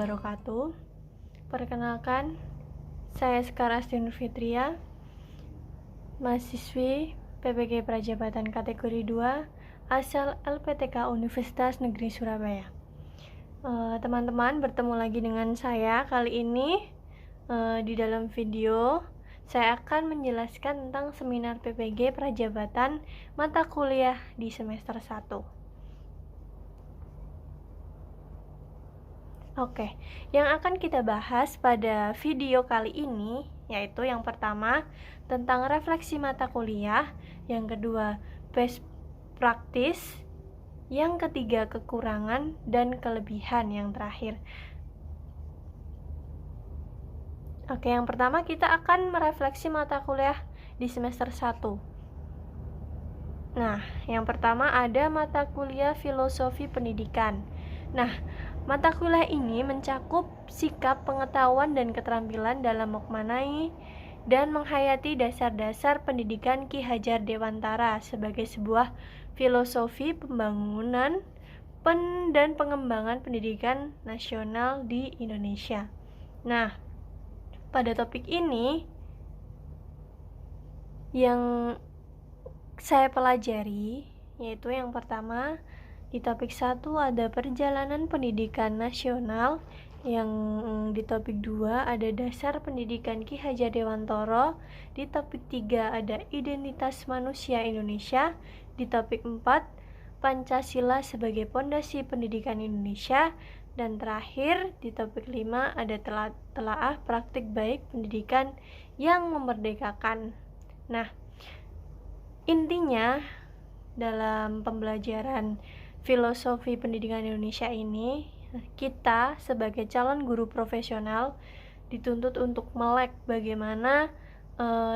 wabarakatuh. Perkenalkan, saya Sekar Asti Nur Fitria, mahasiswi PPG Prajabatan kategori 2 asal LPTK Universitas Negeri Surabaya. Teman-teman, bertemu lagi dengan saya. Kali ini di dalam video saya akan menjelaskan tentang seminar PPG Prajabatan mata kuliah di semester 1. Oke, yang akan kita bahas pada video kali ini yaitu yang pertama tentang refleksi mata kuliah, yang kedua best practice, yang ketiga kekurangan dan kelebihan yang terakhir. Oke, yang pertama kita akan merefleksi mata kuliah di semester 1. Nah, yang pertama ada mata kuliah filosofi pendidikan. Nah, mata kuliah ini mencakup sikap, pengetahuan, dan keterampilan dalam memaknai dan menghayati dasar-dasar pendidikan Ki Hajar Dewantara sebagai sebuah filosofi pembangunan dan pengembangan pendidikan nasional di Indonesia. Nah, pada topik ini yang saya pelajari yaitu yang pertama di topik 1 ada perjalanan pendidikan nasional, yang di topik 2 ada dasar pendidikan Ki Hajar Dewantara, di topik 3 ada identitas manusia Indonesia, di topik 4 Pancasila sebagai pondasi pendidikan Indonesia, dan terakhir di topik 5 ada telaah praktik baik pendidikan yang memerdekakan. Nah, intinya dalam pembelajaran filosofi pendidikan Indonesia ini, kita sebagai calon guru profesional dituntut untuk melek bagaimana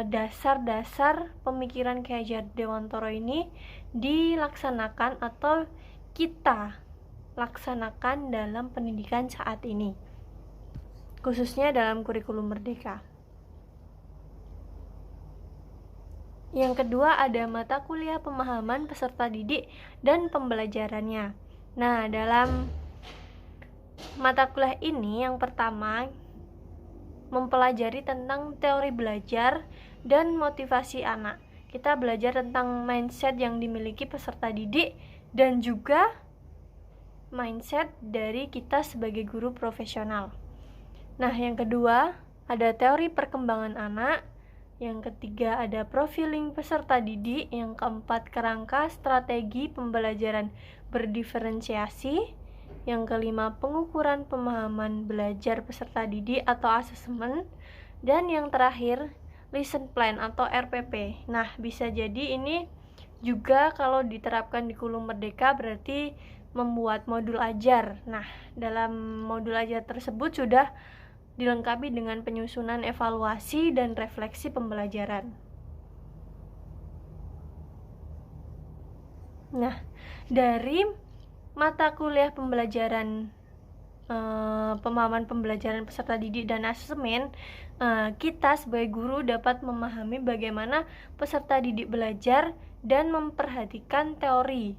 dasar-dasar pemikiran Ki Hajar Dewantara ini dilaksanakan atau kita laksanakan dalam pendidikan saat ini, khususnya dalam kurikulum Merdeka. Yang kedua ada mata kuliah pemahaman peserta didik dan pembelajarannya. Nah, dalam mata kuliah ini yang pertama mempelajari tentang teori belajar dan motivasi anak. Kita belajar tentang mindset yang dimiliki peserta didik dan juga mindset dari kita sebagai guru profesional. Nah, yang kedua ada teori perkembangan anak. Yang ketiga ada profiling peserta didik. Yang keempat kerangka strategi pembelajaran berdiferensiasi. Yang kelima pengukuran pemahaman belajar peserta didik atau asesmen. Dan yang terakhir lesson plan atau RPP. Nah, bisa jadi ini juga kalau diterapkan di kurikulum Merdeka berarti membuat modul ajar. Nah, dalam modul ajar tersebut sudah dilengkapi dengan penyusunan evaluasi dan refleksi pembelajaran. Nah, dari mata kuliah pembelajaran pemahaman pembelajaran peserta didik dan asesmen, kita sebagai guru dapat memahami bagaimana peserta didik belajar dan memperhatikan teori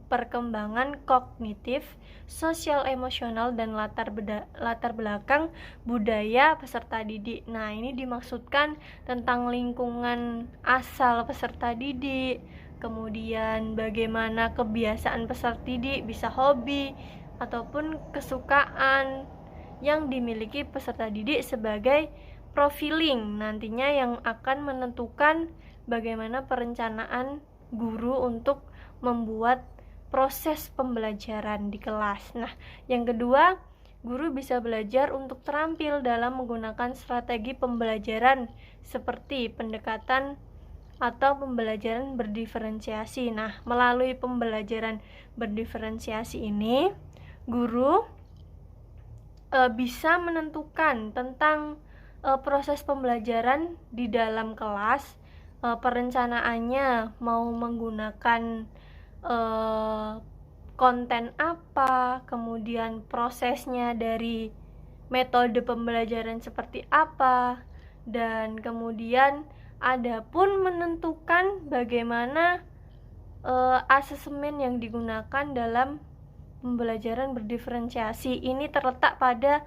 perkembangan kognitif, sosial emosional, dan latar belakang budaya peserta didik. Nah, ini dimaksudkan tentang lingkungan asal peserta didik, kemudian bagaimana kebiasaan peserta didik, bisa hobi ataupun kesukaan yang dimiliki peserta didik sebagai profiling nantinya yang akan menentukan bagaimana perencanaan guru untuk membuat proses pembelajaran di kelas. Nah, yang kedua, guru bisa belajar untuk terampil dalam menggunakan strategi pembelajaran seperti pendekatan atau pembelajaran berdiferensiasi. Nah, melalui pembelajaran berdiferensiasi ini, guru bisa menentukan tentang proses pembelajaran di dalam kelas, perencanaannya mau menggunakan konten apa, kemudian prosesnya dari metode pembelajaran seperti apa, dan kemudian ada pun menentukan bagaimana asesmen yang digunakan dalam pembelajaran berdiferensiasi ini terletak pada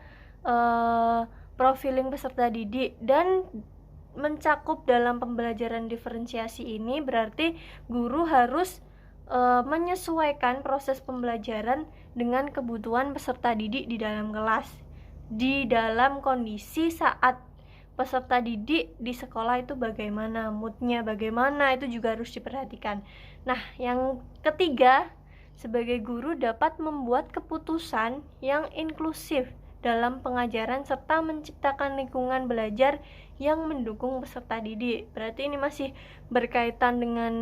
profiling peserta didik, dan mencakup dalam pembelajaran diferensiasi ini berarti guru harus menyesuaikan proses pembelajaran dengan kebutuhan peserta didik di dalam kelas, di dalam kondisi saat peserta didik di sekolah itu bagaimana, moodnya bagaimana, itu juga harus diperhatikan. Nah, yang ketiga, sebagai guru dapat membuat keputusan yang inklusif dalam pengajaran serta menciptakan lingkungan belajar yang mendukung peserta didik. Berarti ini masih berkaitan dengan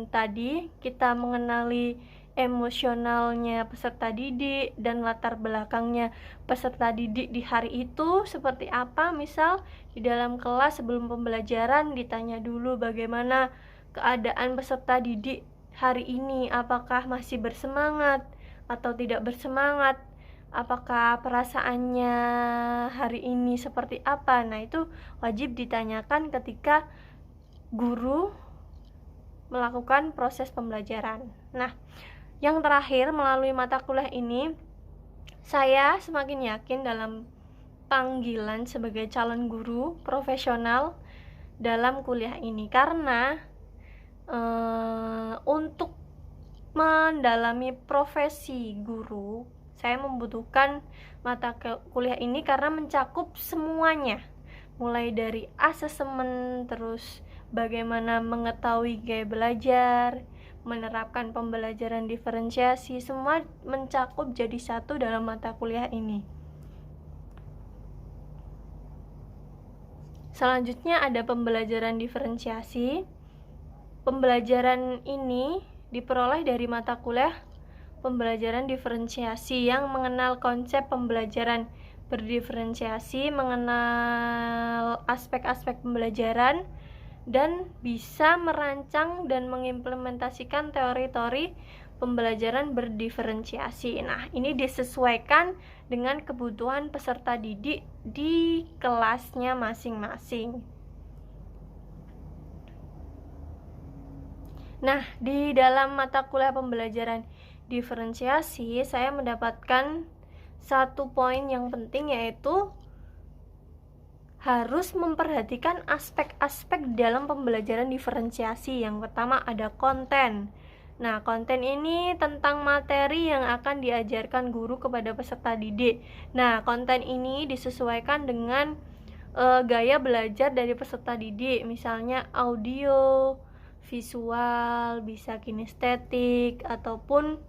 tadi kita mengenali emosionalnya peserta didik dan latar belakangnya peserta didik di hari itu seperti apa. Misal di dalam kelas sebelum pembelajaran ditanya dulu bagaimana keadaan peserta didik hari ini, apakah masih bersemangat atau tidak bersemangat, apakah perasaannya hari ini seperti apa. Nah, itu wajib ditanyakan ketika guru melakukan proses pembelajaran. Nah, yang terakhir, melalui mata kuliah ini saya semakin yakin dalam panggilan sebagai calon guru profesional dalam kuliah ini, karena untuk mendalami profesi guru saya membutuhkan mata kuliah ini karena mencakup semuanya, mulai dari asesmen, terus bagaimana mengetahui gaya belajar, menerapkan pembelajaran diferensiasi, semua mencakup jadi satu dalam mata kuliah ini. Selanjutnya ada pembelajaran diferensiasi. Pembelajaran ini diperoleh dari mata kuliah pembelajaran diferensiasi yang mengenal konsep pembelajaran berdiferensiasi, mengenal aspek-aspek pembelajaran, dan bisa merancang dan mengimplementasikan teori-teori pembelajaran berdiferensiasi. Nah, ini disesuaikan dengan kebutuhan peserta didik di kelasnya masing-masing. Nah, di dalam mata kuliah pembelajaran diferensiasi, saya mendapatkan satu poin yang penting, yaitu harus memperhatikan aspek-aspek dalam pembelajaran diferensiasi. Yang pertama ada konten. Nah, konten ini tentang materi yang akan diajarkan guru kepada peserta didik. Nah, konten ini disesuaikan dengan gaya belajar dari peserta didik, misalnya audio, visual, bisa kinestetik, ataupun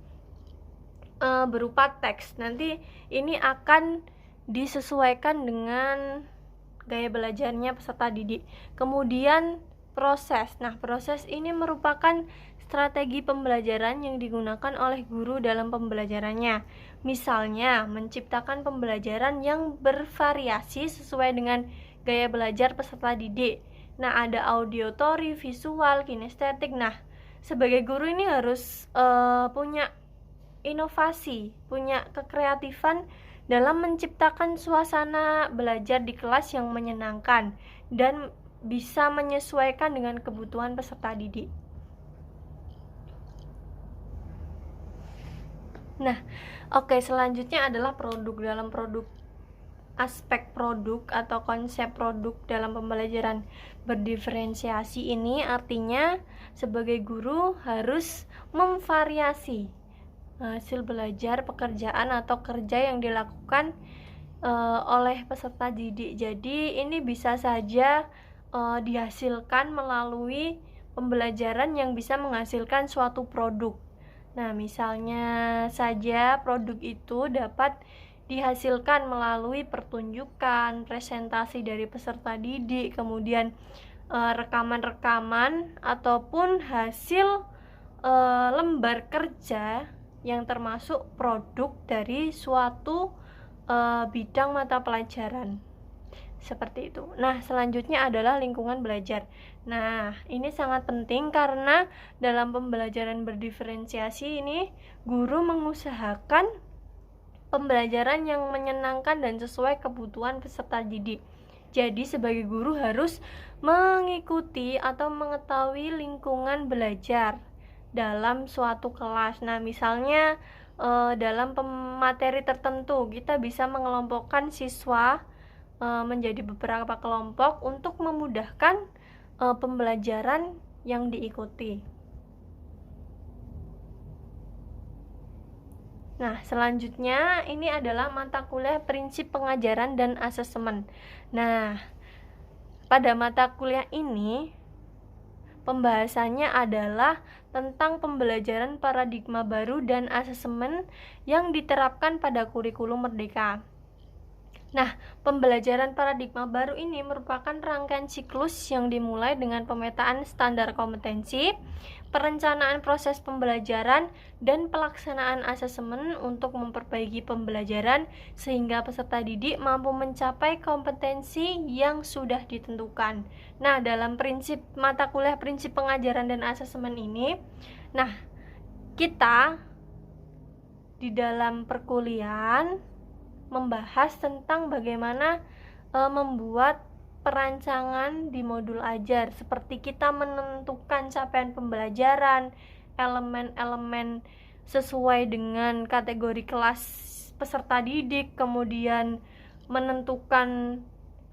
berupa teks. Nanti ini akan disesuaikan dengan gaya belajarnya peserta didik. Kemudian proses. Nah, proses ini merupakan strategi pembelajaran yang digunakan oleh guru dalam pembelajarannya. Misalnya, menciptakan pembelajaran yang bervariasi sesuai dengan gaya belajar peserta didik. Nah, ada auditory, visual, kinestetik. Nah, sebagai guru ini harus punya inovasi, punya kekreatifan dalam menciptakan suasana belajar di kelas yang menyenangkan dan bisa menyesuaikan dengan kebutuhan peserta didik. Nah, selanjutnya adalah produk. Dalam produk, aspek produk atau konsep produk dalam pembelajaran berdiferensiasi ini artinya sebagai guru harus memvariasi hasil belajar, pekerjaan atau kerja yang dilakukan oleh peserta didik. Jadi ini bisa saja dihasilkan melalui pembelajaran yang bisa menghasilkan suatu produk. Nah, misalnya saja produk itu dapat dihasilkan melalui pertunjukan, presentasi dari peserta didik, kemudian rekaman-rekaman ataupun hasil lembar kerja yang termasuk produk dari suatu bidang mata pelajaran. Seperti itu. Nah, selanjutnya adalah lingkungan belajar. Nah, ini sangat penting karena dalam pembelajaran berdiferensiasi ini guru mengusahakan pembelajaran yang menyenangkan dan sesuai kebutuhan peserta didik. Jadi sebagai guru harus mengikuti atau mengetahui lingkungan belajar dalam suatu kelas. Nah, misalnya dalam materi tertentu. Kita bisa mengelompokkan siswa menjadi beberapa kelompok untuk memudahkan pembelajaran yang diikuti. Nah, selanjutnya ini adalah mata kuliah prinsip pengajaran dan asesmen. Nah, pada mata kuliah ini pembahasannya adalah tentang pembelajaran paradigma baru dan asesmen yang diterapkan pada kurikulum Merdeka. Nah, pembelajaran paradigma baru ini merupakan rangkaian siklus yang dimulai dengan pemetaan standar kompetensi, perencanaan proses pembelajaran, dan pelaksanaan asesmen untuk memperbaiki pembelajaran sehingga peserta didik mampu mencapai kompetensi yang sudah ditentukan. Nah, dalam prinsip mata kuliah prinsip pengajaran dan asesmen ini, kita di dalam perkuliahan membahas tentang bagaimana membuat perancangan di modul ajar, seperti kita menentukan capaian pembelajaran, elemen-elemen sesuai dengan kategori kelas peserta didik, kemudian menentukan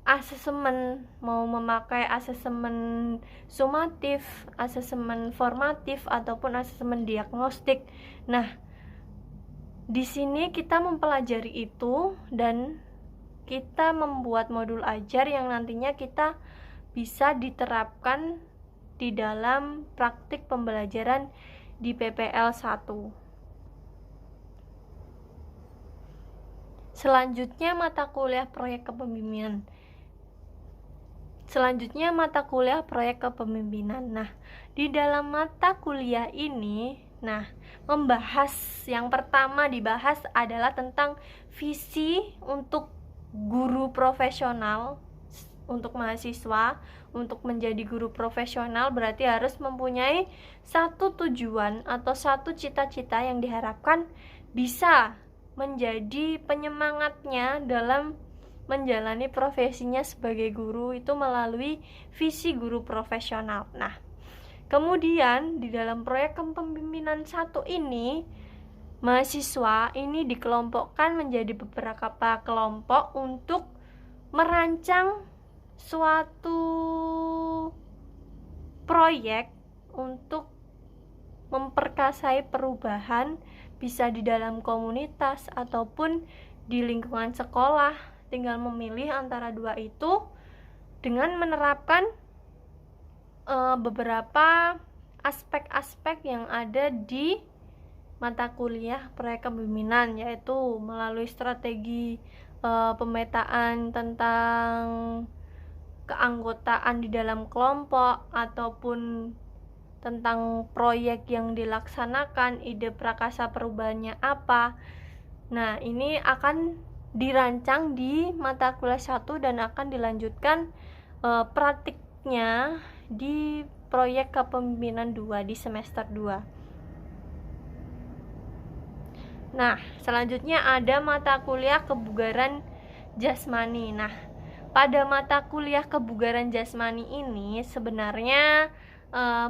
asesmen, mau memakai asesmen sumatif, asesmen formatif, ataupun asesmen diagnostik. Nah, di sini kita mempelajari itu dan kita membuat modul ajar yang nantinya kita bisa diterapkan di dalam praktik pembelajaran di PPL 1. Selanjutnya mata kuliah proyek kepemimpinan. Nah, di dalam mata kuliah ini membahas yang pertama dibahas adalah tentang visi untuk guru profesional, untuk mahasiswa. Untuk menjadi guru profesional berarti harus mempunyai satu tujuan atau satu cita-cita yang diharapkan bisa menjadi penyemangatnya dalam menjalani profesinya sebagai guru, itu melalui visi guru profesional. Nah, kemudian di dalam proyek kepemimpinan 1 ini, mahasiswa ini dikelompokkan menjadi beberapa kelompok untuk merancang suatu proyek untuk memperkasai perubahan, bisa di dalam komunitas ataupun di lingkungan sekolah. Tinggal memilih antara dua itu dengan menerapkan beberapa aspek-aspek yang ada di mata kuliah proyek kepemimpinan, yaitu melalui strategi pemetaan tentang keanggotaan di dalam kelompok ataupun tentang proyek yang dilaksanakan, ide prakasa perubahannya apa. Nah, ini akan dirancang di mata kuliah 1 dan akan dilanjutkan praktiknya di proyek kepemimpinan 2 di semester 2. Nah, selanjutnya ada mata kuliah kebugaran jasmani. Nah, pada mata kuliah kebugaran jasmani ini sebenarnya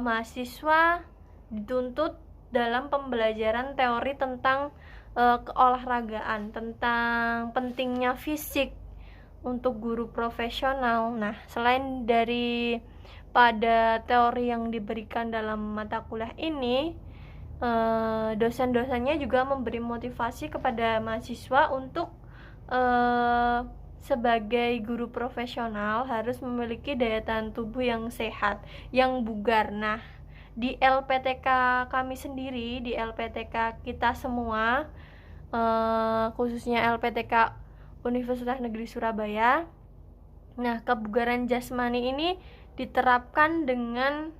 mahasiswa dituntut dalam pembelajaran teori tentang keolahragaan, tentang pentingnya fisik untuk guru profesional. Nah, selain dari pada teori yang diberikan dalam mata kuliah ini, dosen-dosennya juga memberi motivasi kepada mahasiswa untuk sebagai guru profesional harus memiliki daya tahan tubuh yang sehat, yang bugar. Nah, di LPTK kami sendiri, di LPTK kita semua, khususnya LPTK Universitas Negeri Surabaya, nah, kebugaran jasmani ini diterapkan dengan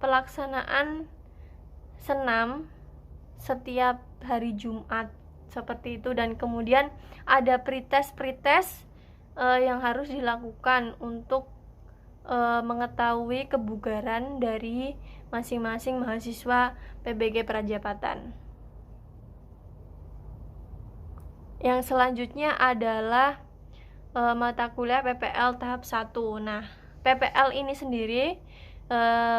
pelaksanaan senam setiap hari Jumat seperti itu, dan kemudian ada pretest yang harus dilakukan untuk mengetahui kebugaran dari masing-masing mahasiswa PBG Prajabatan. Yang selanjutnya adalah mata kuliah PPL tahap 1. Nah, PPL ini sendiri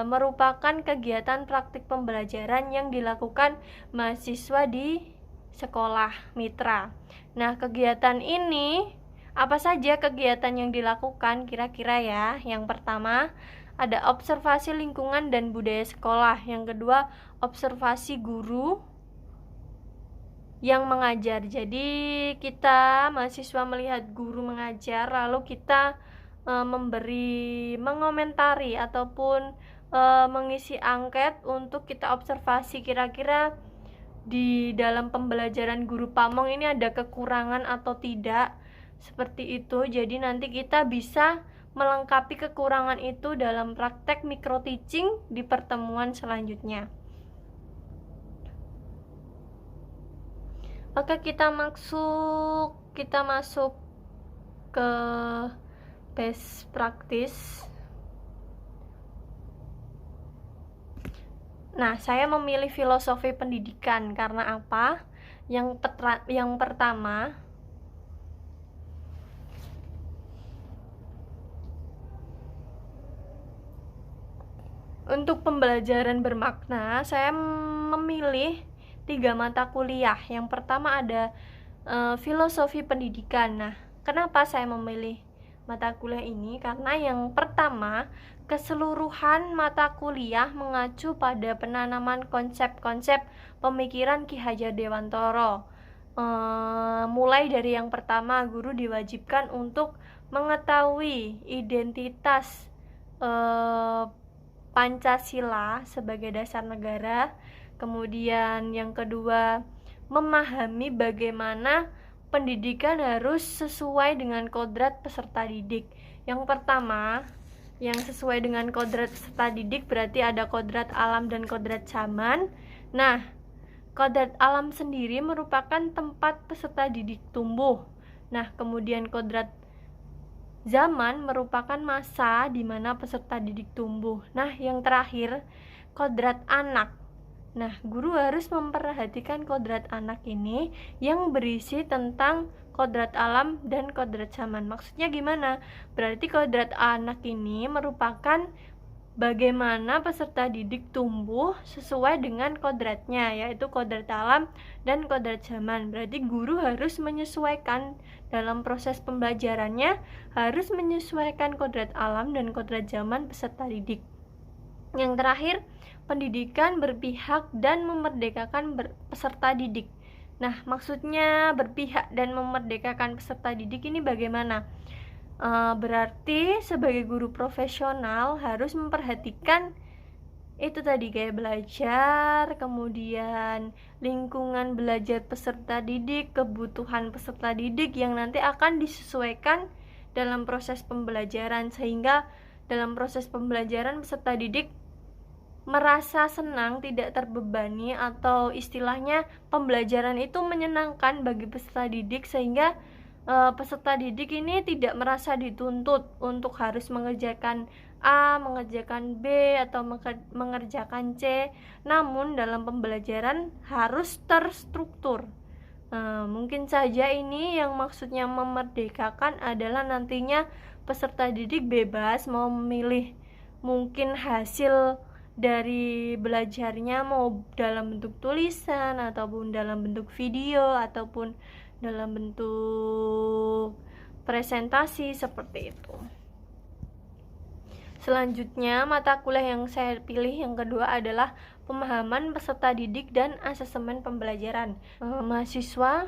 merupakan kegiatan praktik pembelajaran yang dilakukan mahasiswa di sekolah mitra. Nah, kegiatan ini apa saja kegiatan yang dilakukan kira-kira ya? Yang pertama, ada observasi lingkungan dan budaya sekolah. Yang kedua, observasi guru yang mengajar. Jadi kita mahasiswa melihat guru mengajar, lalu kita mengomentari ataupun mengisi angket untuk kita observasi kira-kira di dalam pembelajaran guru Pamong ini ada kekurangan atau tidak, seperti itu. Jadi nanti kita bisa melengkapi kekurangan itu dalam praktek micro teaching di pertemuan selanjutnya. Oke, kita masuk ke best practice. Nah, saya memilih filosofi pendidikan karena apa? Yang pertama, untuk pembelajaran bermakna, saya memilih 3 mata kuliah. Yang pertama ada filosofi pendidikan. Nah, kenapa saya memilih mata kuliah ini? Karena yang pertama, keseluruhan mata kuliah mengacu pada penanaman konsep-konsep pemikiran Ki Hajar Dewantara. Mulai dari yang pertama, guru diwajibkan untuk mengetahui identitas Pancasila sebagai dasar negara. Kemudian yang kedua, memahami bagaimana pendidikan harus sesuai dengan kodrat peserta didik. Yang pertama, yang sesuai dengan kodrat peserta didik berarti ada kodrat alam dan kodrat zaman. Nah, kodrat alam sendiri merupakan tempat peserta didik tumbuh. Nah, kemudian kodrat zaman merupakan masa di mana peserta didik tumbuh. Nah, yang terakhir, kodrat anak. Nah, guru harus memperhatikan kodrat anak ini yang berisi tentang kodrat alam dan kodrat zaman. Maksudnya gimana? Berarti kodrat anak ini merupakan bagaimana peserta didik tumbuh sesuai dengan kodratnya, yaitu kodrat alam dan kodrat zaman. Berarti guru harus menyesuaikan dalam proses pembelajarannya, harus menyesuaikan kodrat alam dan kodrat zaman peserta didik. Yang terakhir, pendidikan berpihak dan memerdekakan peserta didik. Nah, maksudnya berpihak dan memerdekakan peserta didik ini bagaimana? Berarti sebagai guru profesional harus memperhatikan itu tadi, gaya belajar, kemudian lingkungan belajar peserta didik, kebutuhan peserta didik yang nanti akan disesuaikan dalam proses pembelajaran, sehingga dalam proses pembelajaran peserta didik merasa senang, tidak terbebani, atau istilahnya pembelajaran itu menyenangkan bagi peserta didik, sehingga peserta didik ini tidak merasa dituntut untuk harus mengerjakan A, mengerjakan B, atau mengerjakan C. Namun dalam pembelajaran harus terstruktur. Mungkin saja ini yang maksudnya memerdekakan adalah nantinya peserta didik bebas mau memilih mungkin hasil dari belajarnya mau dalam bentuk tulisan ataupun dalam bentuk video ataupun dalam bentuk presentasi, seperti itu. Selanjutnya, mata kuliah yang saya pilih yang kedua adalah pemahaman peserta didik dan asesmen pembelajaran. Mahasiswa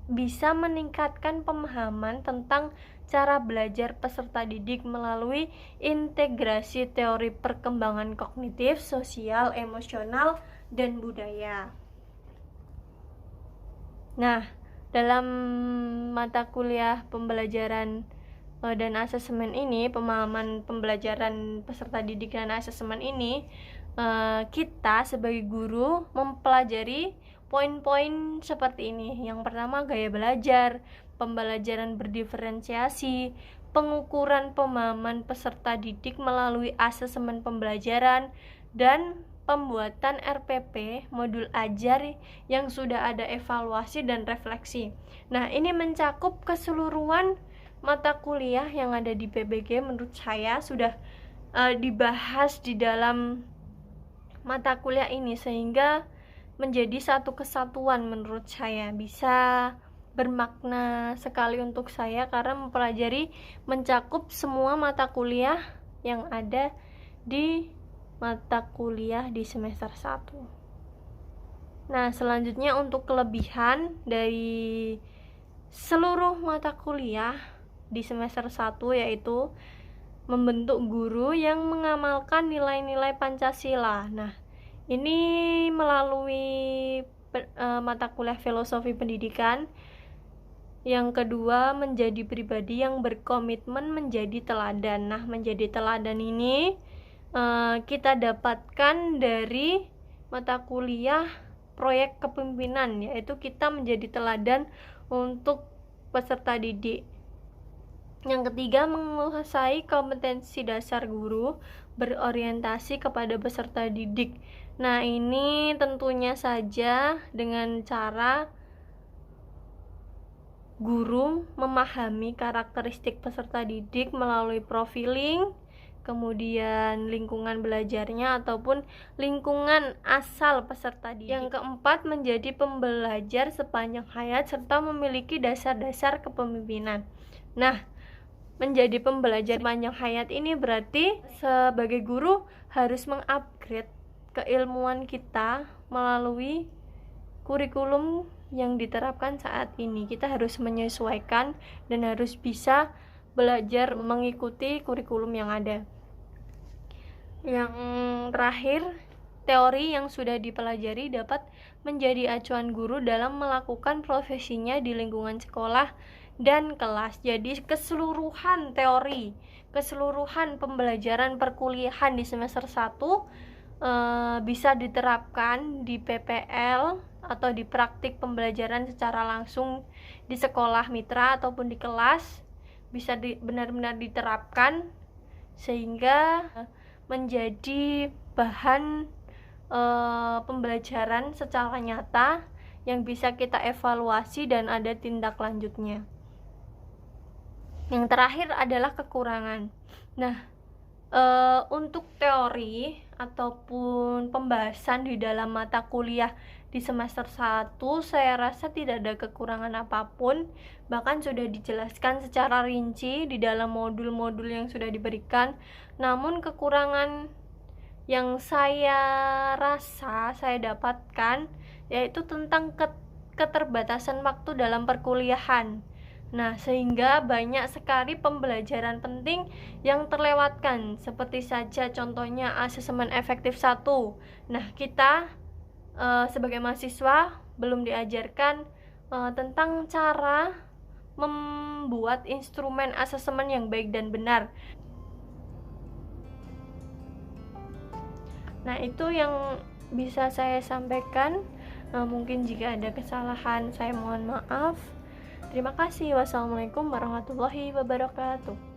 bisa meningkatkan pemahaman tentang cara belajar peserta didik melalui integrasi teori perkembangan kognitif, sosial, emosional, dan budaya. Nah, dalam mata kuliah pembelajaran dan asesmen ini, pemahaman pembelajaran peserta didik dan asesmen ini, kita sebagai guru mempelajari poin-poin seperti ini. Yang pertama, gaya belajar, pembelajaran berdiferensiasi, pengukuran pemahaman peserta didik melalui asesmen pembelajaran, dan pembuatan RPP modul ajar yang sudah ada evaluasi dan refleksi. Nah, ini mencakup keseluruhan mata kuliah yang ada di PBG. Menurut saya sudah dibahas di dalam mata kuliah ini, sehingga menjadi satu kesatuan menurut saya. Bisa bermakna sekali untuk saya karena mempelajari mencakup semua mata kuliah yang ada di mata kuliah di semester 1. Nah, selanjutnya untuk kelebihan dari seluruh mata kuliah di semester 1 yaitu membentuk guru yang mengamalkan nilai-nilai Pancasila. Nah, ini melalui mata kuliah filosofi pendidikan. Yang kedua, menjadi pribadi yang berkomitmen menjadi teladan. Nah, menjadi teladan ini kita dapatkan dari mata kuliah proyek kepemimpinan, yaitu kita menjadi teladan untuk peserta didik. Yang ketiga, menguasai kompetensi dasar guru berorientasi kepada peserta didik. Nah, ini tentunya saja dengan cara guru memahami karakteristik peserta didik melalui profiling, kemudian lingkungan belajarnya ataupun lingkungan asal peserta didik. Yang keempat, menjadi pembelajar sepanjang hayat serta memiliki dasar-dasar kepemimpinan. Nah, menjadi pembelajar sepanjang hayat ini berarti sebagai guru harus mengupgrade keilmuan kita melalui kurikulum yang diterapkan saat ini. Kita harus menyesuaikan dan harus bisa belajar mengikuti kurikulum yang ada. Yang terakhir, teori yang sudah dipelajari dapat menjadi acuan guru dalam melakukan profesinya di lingkungan sekolah dan kelas. Jadi keseluruhan teori, keseluruhan pembelajaran perkuliahan di semester 1 bisa diterapkan di PPL atau di praktik pembelajaran secara langsung di sekolah mitra ataupun di kelas, bisa benar-benar diterapkan sehingga menjadi bahan pembelajaran secara nyata yang bisa kita evaluasi dan ada tindak lanjutnya. Yang terakhir adalah kekurangan. Nah, untuk teori ataupun pembahasan di dalam mata kuliah di semester 1 saya rasa tidak ada kekurangan apapun, bahkan sudah dijelaskan secara rinci di dalam modul-modul yang sudah diberikan. Namun kekurangan yang saya rasa saya dapatkan yaitu tentang keterbatasan waktu dalam perkuliahan. Nah, sehingga banyak sekali pembelajaran penting yang terlewatkan, seperti saja contohnya asesmen efektif 1. Nah, kita sebagai mahasiswa belum diajarkan tentang cara membuat instrumen asesmen yang baik dan benar. Nah, itu yang bisa saya sampaikan. Mungkin jika ada kesalahan, saya mohon maaf. Terima kasih. Wassalamualaikum warahmatullahi wabarakatuh.